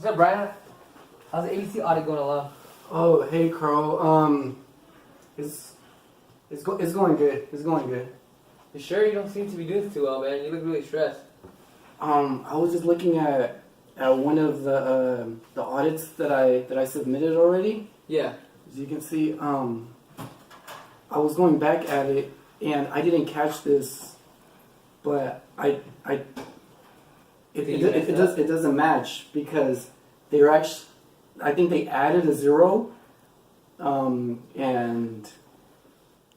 What's up, Brian? How's the ABC audit going along? Oh, hey, Carl. It's going good. It's going good. You sure you don't seem to be doing too well, man? You look really stressed. I was just looking at one of the audits that I submitted already. Yeah. As you can see, I was going back at it and I didn't catch this, but it doesn't match because they're actually, I think they added a 0, and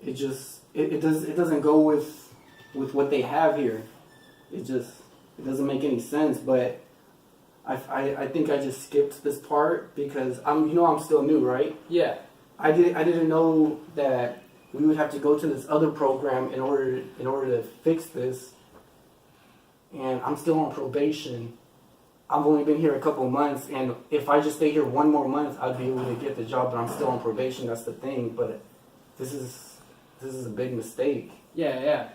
it doesn't go with what they have here. It doesn't make any sense. But I think I just skipped this part because I'm still new, right? Yeah. I didn't know that we would have to go to this other program in order to fix this, and I'm still on probation. I've only been here a couple months, and if I just stay here one more month, I'd be able to get the job. But I'm still on probation. That's the thing. But this is a big mistake. Yeah.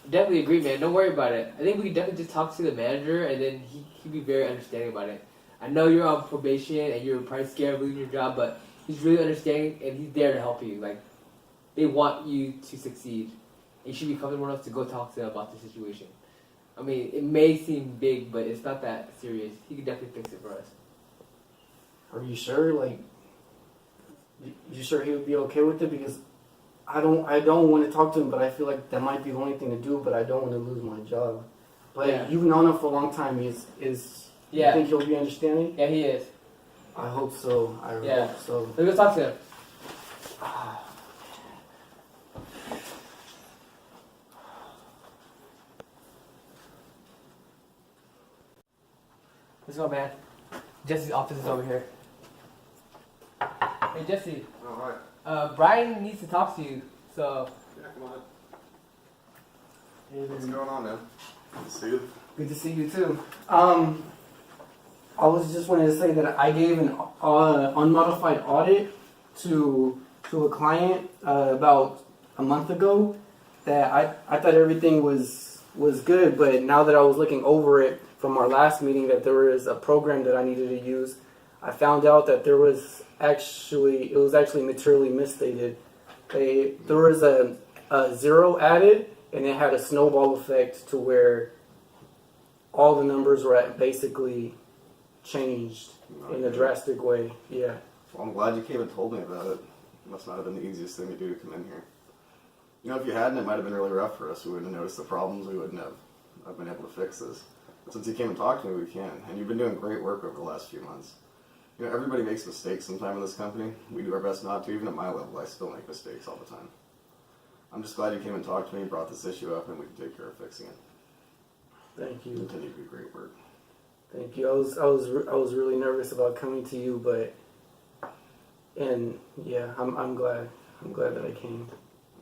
Definitely agree, man. Don't worry about it. I think we can definitely just talk to the manager, and then he'd be very understanding about it. I know you're on probation and you're probably scared of losing your job, but he's really understanding and he's there to help you. Like, they want you to succeed. You should be comfortable enough to go talk to them about the situation. I mean, it may seem big, but it's not that serious. He can definitely fix it for us. Are you sure? Like, you sure he would be okay with it? Because I don't want to talk to him, but I feel like that might be the only thing to do. But I don't want to lose my job. But yeah. You've known him for a long time. You think he'll be understanding? Yeah, he is. I hope so. I hope so. Let's go talk to him. Let's go, man. Jesse's office is over here. Hey, Jesse. Oh, hi. Brian needs to talk to you, so... Yeah, come on. What's going on, man? Good to see you. Good to see you, too. I was just wanting to say that I gave an unmodified audit to a client about a month ago. That I thought everything was good, but now that I was looking over it from our last meeting, that there was a program that I needed to use, I found out that it was actually materially misstated. There was a 0 added, and it had a snowball effect to where all the numbers were basically changed in a drastic way. Yeah. Well, I'm glad you came and told me about it. It must not have been the easiest thing to do to come in here. You know, if you hadn't, it might have been really rough for us. We wouldn't have noticed the problems. We wouldn't have been able to fix this. But since you came and talked to me, we can. And you've been doing great work over the last few months. You know, everybody makes mistakes sometime in this company. We do our best not to. Even at my level, I still make mistakes all the time. I'm just glad you came and talked to me, brought this issue up, and we can take care of fixing it. Thank you. Continue to do great work. Thank you. I was really nervous about coming to you, I'm glad that I came.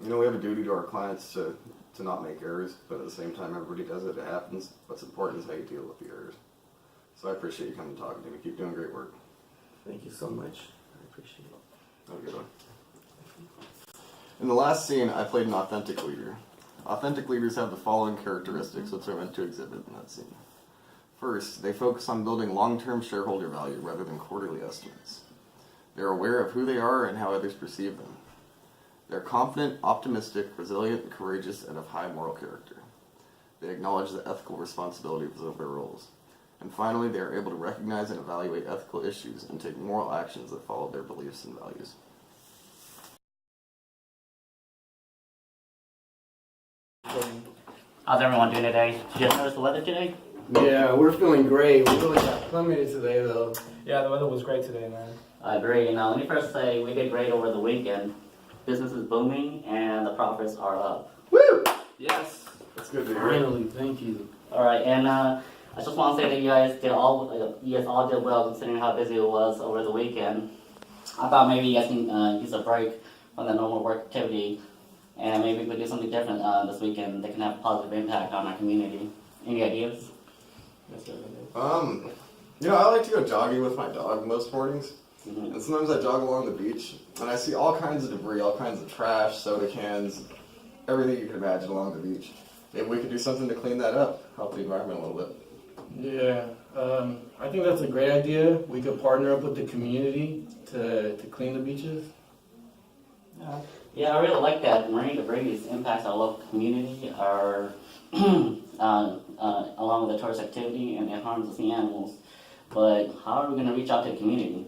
You know, we have a duty to our clients to not make errors, but at the same time, everybody does it. It happens. What's important is how you deal with the errors. So I appreciate you coming and talking to me. Keep doing great work. Thank you so much. I appreciate it. Have a good one. In the last scene, I played an authentic leader. Authentic leaders have the following characteristics which they're meant to exhibit in that scene. First, they focus on building long-term shareholder value rather than quarterly estimates. They're aware of who they are and how others perceive them. They're confident, optimistic, resilient, courageous, and of high moral character. They acknowledge the ethical responsibilities of their roles. And finally, they are able to recognize and evaluate ethical issues and take moral actions that follow their beliefs and values. How's everyone doing today? Did you guys notice the weather today? Yeah, we're feeling great. We really got plummeted today, though. Yeah, the weather was great today, man. I agree. Let me first say we did great over the weekend. Business is booming and the profits are up. Woo! Yes! That's good to hear. Finally, thank you. All right, and I just want to say that you guys all did well considering how busy it was over the weekend. I thought maybe you guys can use a break from the normal work activity, and maybe we could do something different this weekend that can have a positive impact on our community. Any ideas? You know, I like to go jogging with my dog most mornings. And sometimes I jog along the beach, and I see all kinds of debris, all kinds of trash, soda cans, everything you can imagine along the beach. Maybe we could do something to clean that up, help the environment a little bit. Yeah, I think that's a great idea. We could partner up with the community to clean the beaches. Yeah, I really like that. Marine debris impacts our local community, along with the tourist activity, and it harms the sea animals. But how are we going to reach out to the community?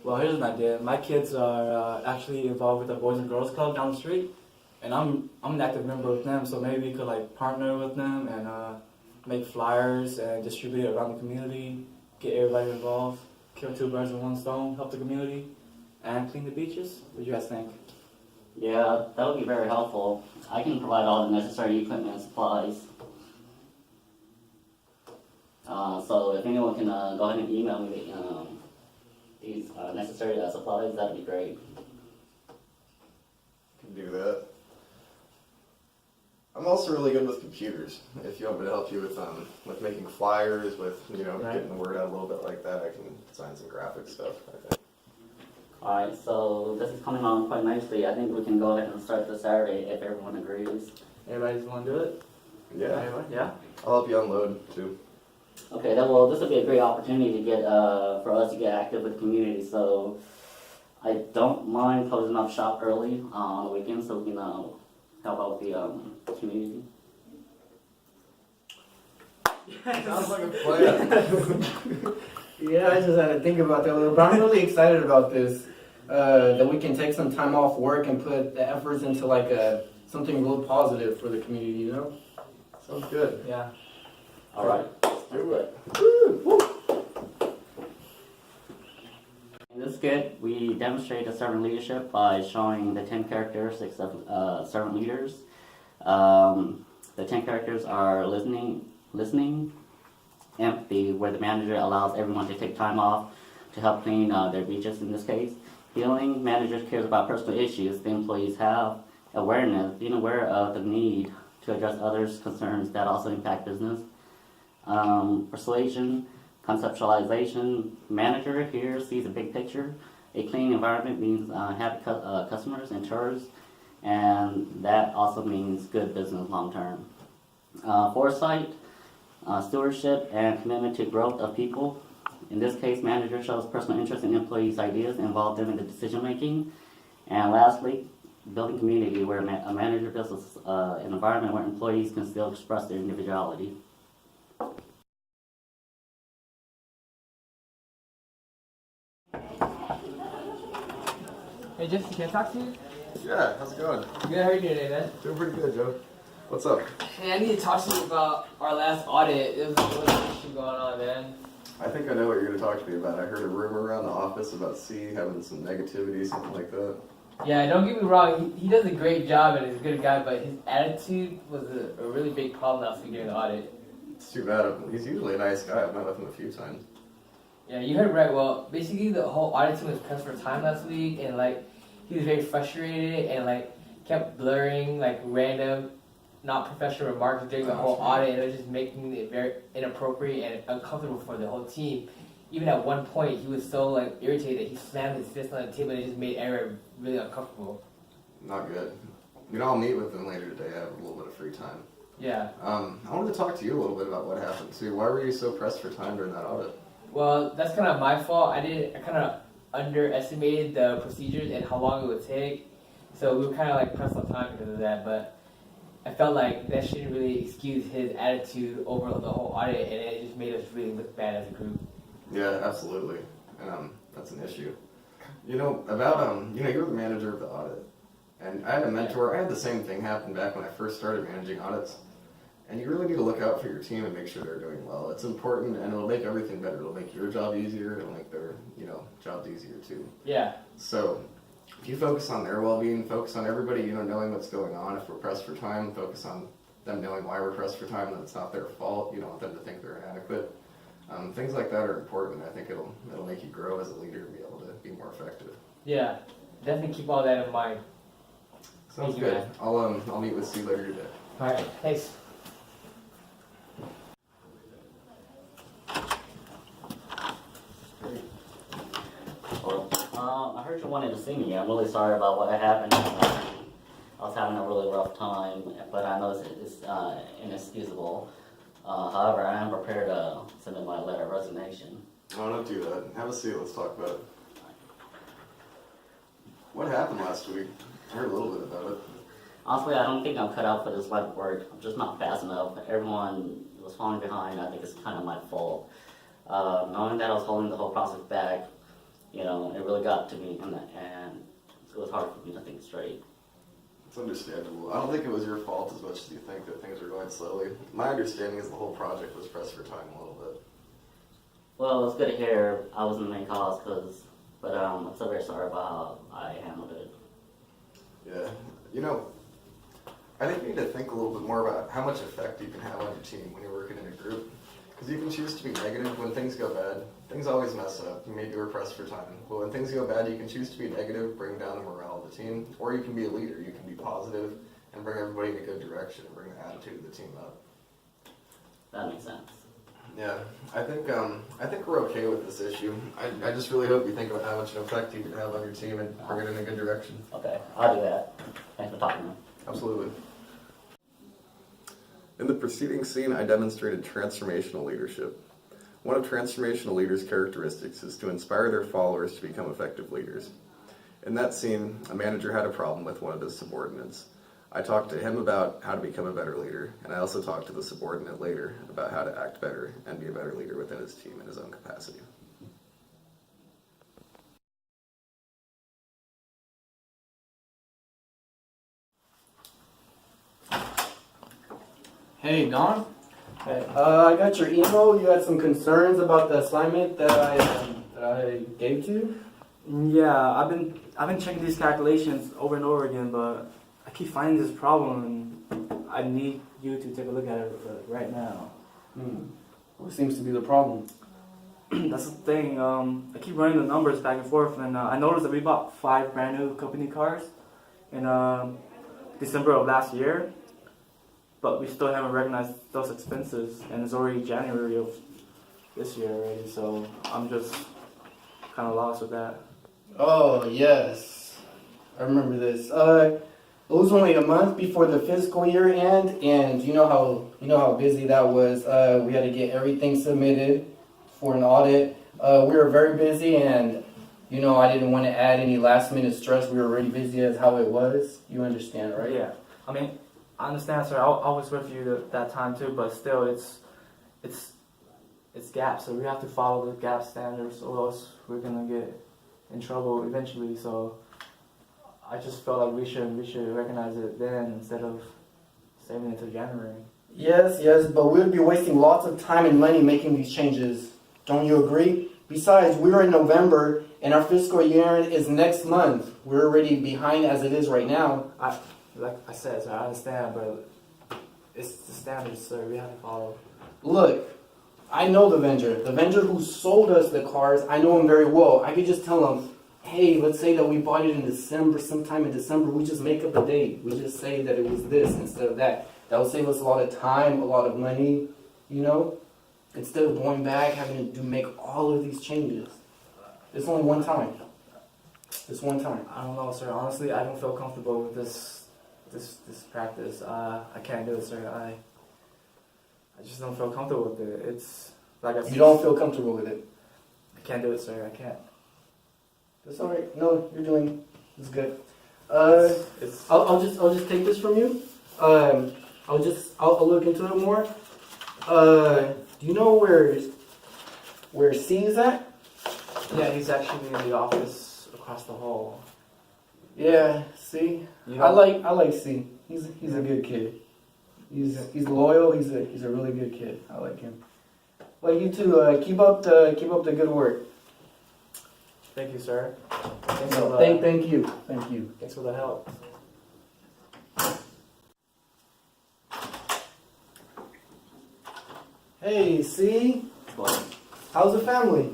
Well, here's an idea. My kids are actually involved with the Boys and Girls Club down the street, and I'm an active member with them. So maybe we could like partner with them and make flyers and distribute it around the community, get everybody involved, kill two birds with one stone, help the community, and clean the beaches. What do you guys think? Yeah, that would be very helpful. I can provide all the necessary equipment and supplies. So if anyone can go ahead and email me these necessary supplies, that'd be great. Can do that. I'm also really good with computers. If you want me to help you with making flyers, with getting the word out a little bit like that, I can design some graphic stuff, I think. Alright, so this is coming on quite nicely. I think we can go ahead and start this Saturday if everyone agrees. Everybody just want to do it? Yeah. Everyone? Yeah? I'll help you unload too. Okay, then well, this would be a great opportunity to get for us to get active with the community. So I don't mind closing up shop early on the weekends so we can help out the community. Sounds like a plan. Yeah, I just had to think about that a little, but I'm really excited about this. That we can take some time off work and put the efforts into like something real positive for the community, Sounds good. Yeah. Alright. Do it. In this skit, we demonstrate the servant leadership by showing the 10 characteristics of servant leaders. The 10 characters are listening, empathy, where the manager allows everyone to take time off to help clean their beaches in this case. Healing, manager cares about personal issues the employees have. Awareness, being aware of the need to address others' concerns that also impact business. Persuasion, conceptualization, manager here sees a big picture. A clean environment means happy customers and tourists, and that also means good business long term. Foresight, stewardship, and commitment to growth of people. In this case, manager shows personal interest in employees' ideas and involve them in the decision making. And lastly, building community, where a manager builds an environment where employees can still express their individuality. Hey Jesse, can I talk to you? Yeah, how's it going? Good, how are you doing today, man? Doing pretty good, Joe. What's up? Hey, I need to talk to you about our last audit. There was an issue going on, man. I think I know what you're going to talk to me about. I heard a rumor around the office about C having some negativity, something like that. Yeah, don't get me wrong, he does a great job and he's a good guy, but his attitude was a really big problem last week during the audit. It's too bad. He's usually a nice guy. I've met with him a few times. Yeah, you heard right. Well, basically the whole audit team was pressed for time last week, and like he was very frustrated and like kept blurring like random, not professional remarks during the whole audit, and it was just making it very inappropriate and uncomfortable for the whole team. Even at one point, he was so like irritated that he slammed his fist on the table and it just made everyone really uncomfortable. Not good. I'll meet with him later today. I have a little bit of free time. Yeah. I wanted to talk to you a little bit about what happened too. Why were you so pressed for time during that audit? Well, that's kind of my fault. I kind of underestimated the procedures and how long it would take. So we were kind of like pressed on time because of that. But I felt like that shouldn't really excuse his attitude over the whole audit, and it just made us really look bad as a group. Yeah, absolutely. That's an issue. About you're the manager of the audit, and I had a mentor. I had the same thing happen back when I first started managing audits. And you really need to look out for your team and make sure they're doing well. It's important, and it'll make everything better. It'll make your job easier. It'll make their, jobs easier too. Yeah. So, if you focus on their well-being, focus on everybody, knowing what's going on. If we're pressed for time, focus on them knowing why we're pressed for time, that it's not their fault. You don't want them to think they're inadequate. Things like that are important. I think it'll make you grow as a leader and be able to be more effective. Yeah. Definitely keep all that in mind. Sounds Thank you, good. man. I'll meet with Steve later today. All right. Thanks. I heard you wanted to see me. I'm really sorry about what happened. I was having a really rough time, but I know it's inexcusable. However, I am prepared to send in my letter of resignation. Oh, don't do that. Have a seat. Let's talk about it. What happened last week? I heard a little bit about it. Honestly, I don't think I'm cut out for this line of work. I'm just not fast enough. Everyone was falling behind. I think it's kind of my fault. Knowing that I was holding the whole process back, it really got to me, and it was hard for me to think straight. It's understandable. I don't think it was your fault as much as you think that things were going slowly. My understanding is the whole project was pressed for time a little bit. Well, it's good to hear I was in the main cause, but I'm still very sorry about how I handled it. Yeah. I think you need to think a little bit more about how much effect you can have on your team when you're working in a group. Because you can choose to be negative when things go bad. Things always mess up. Maybe you're pressed for time. But when things go bad, you can choose to be negative, bring down the morale of the team, or you can be a leader. You can be positive and bring everybody in a good direction and bring the attitude of the team up. That makes sense. Yeah, I think we're okay with this issue. I just really hope you think about how much an effect you can have on your team and bring it in a good direction. Okay, I'll do that. Thanks for talking to me. Absolutely. In the preceding scene, I demonstrated transformational leadership. One of transformational leaders' characteristics is to inspire their followers to become effective leaders. In that scene, a manager had a problem with one of his subordinates. I talked to him about how to become a better leader, and I also talked to the subordinate later about how to act better and be a better leader within his team in his own capacity. Hey, Don. Hey. I got your email. You had some concerns about the assignment that I gave to you. Yeah, I've been checking these calculations over and over again, but I keep finding this problem, and I need you to take a look at it right now. What seems to be the problem? That's the thing. I keep running the numbers back and forth, and I noticed that we bought 5 brand new company cars in December of last year, but we still haven't recognized those expenses, and it's already January of this year already. So I'm just kind of lost with that. Oh yes, I remember this. It was only a month before the fiscal year end, and you know how busy that was. We had to get everything submitted for an audit. We were very busy, and I didn't want to add any last minute stress. We were already busy as how it was. You understand, right? Yeah. I mean, I understand, sir. I was with you that time too, but still, it's GAP, so we have to follow the GAP standards, or else we're gonna get in trouble eventually. So I just felt like we should recognize it then instead of saving it until January. Yes, but we'd be wasting lots of time and money making these changes. Don't you agree? Besides, we're in November, and our fiscal year is next month. We're already behind as it is right now. Like I said, sir, I understand, but it's the standards, sir. We have to follow. Look, I know the vendor who sold us the cars. I know him very well. I could just tell him, hey, let's say that we bought it in December, sometime in December. We just make up a date. We just say that it was this instead of that. That would save us a lot of time, a lot of money, instead of going back, having to make all of these changes. It's only one time. It's one time. I don't know, sir. Honestly, I don't feel comfortable with this practice. I can't do it, sir. I just don't feel comfortable with it. It's like I said, You don't feel comfortable with it. I can't do it, sir. I can't. That's all right. No, you're doing. It's good. It's I'll just take this from you. I'll look into it more. Do you know where C is at? yeah. He's actually in the office across the hall. Yeah, C. I like C. He's a good kid. He's loyal. He's a really good kid. I like him. Well, you too. Keep up the good work. Thank you, sir. Thank you. Thanks for the help. Hey, C. Well, How's the family?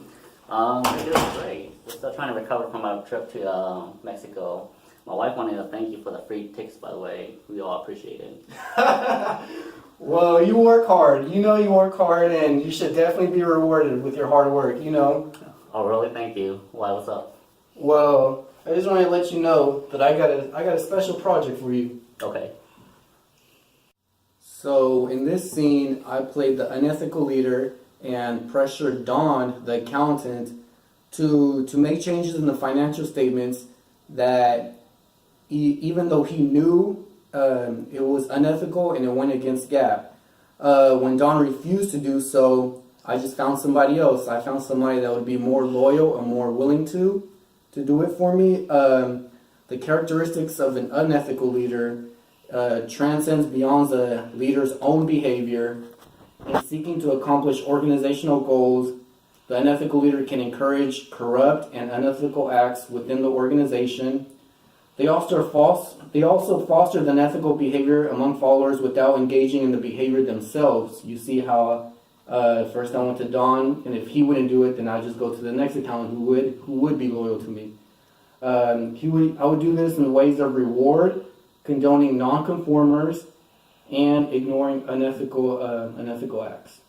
they're doing great. We're still trying to recover from our trip to Mexico. My wife wanted to thank you for the free tickets, by the way. We all appreciate it. Well, you work hard. You work hard, and you should definitely be rewarded with your hard work. Oh, really? Thank you. Why? What's up? Well, I just want to let you know that I got a special project for you. Okay. So So in this scene, I played the unethical leader and pressured Don, the accountant, to make changes in the financial statements that even though he knew it was unethical and it went against GAAP. When Don refused to do so, I just found somebody else. I found somebody that would be more loyal and more willing to do it for me. The characteristics of an unethical leader transcends beyond the leader's own behavior. In seeking to accomplish organizational goals, the unethical leader can encourage corrupt and unethical acts within the organization. They also foster the unethical behavior among followers without engaging in the behavior themselves. You see how first I went to Don, and if he wouldn't do it, then I just go to the next accountant who would be loyal to me. I would do this in ways of reward, condoning non-conformers, and ignoring unethical acts.